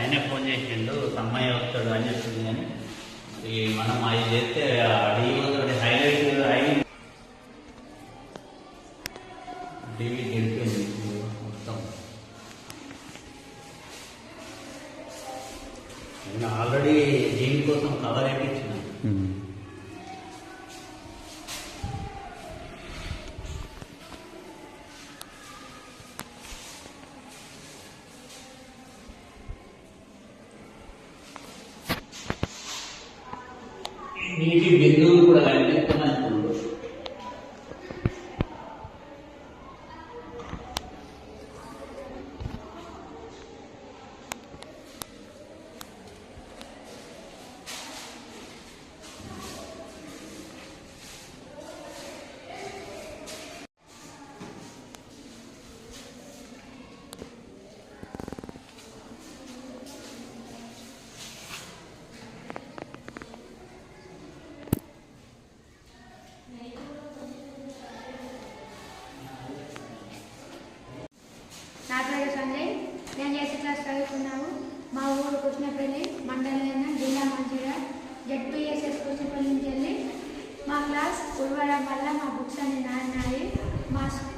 ఆయనే ఫోన్ చేసిండు సమ్మయ్య వస్తాడు అని చెప్తుంది. కానీ మనం అది చేస్తే అడిగి హైలైట్ టీవీ గెలిపింది మొత్తం. నేను ఆల్రెడీ దీనికోసం కవర్ వేయించిన. నీటి బిందువులు కూడా కనిపిస్తున్నాయి. నా పేరు సంజయ్. నేను 8th క్లాస్ చదువుతున్నాను. మా ఊరు కృష్ణపల్లి, మండలం జిల్లా మంచిర్యాల, జెడ్పీఎస్ఎస్ కృష్ణపల్లి నుంచి వెళ్ళి మా క్లాస్ ఉడవడం వల్ల మా బుక్స్ అన్ని నానినాయి.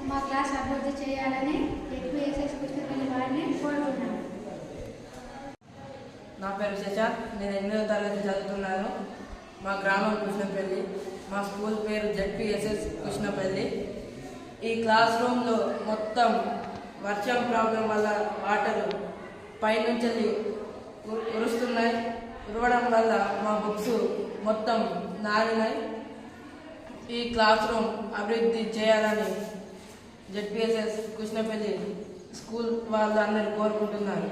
మా క్లాస్ అభివృద్ధి చేయాలని జెడ్పీఎస్ఎస్ కృష్ణపల్లి వారిని కోరుతున్నాను. నా పేరు శశాంత్. నేను 8వ తరగతి చదువుతున్నాను. మా గ్రామం కృష్ణపల్లి. మా స్కూల్ పేరు జెడ్పీఎస్ఎస్ కృష్ణపల్లి. ఈ క్లాస్ రూమ్లో మొత్తం వర్షం ప్రాబ్లం వల్ల వాటర్ పైనుంచి కురుస్తున్నాయి. కురవడం వల్ల మా బుక్స్ మొత్తం నానినాయి. ఈ క్లాస్ రూమ్ అభివృద్ధి చేయాలని జెడ్పీఎస్ఎస్ కృష్ణపల్లి స్కూల్ వాళ్ళు అందరూ కోరుకుంటున్నారు.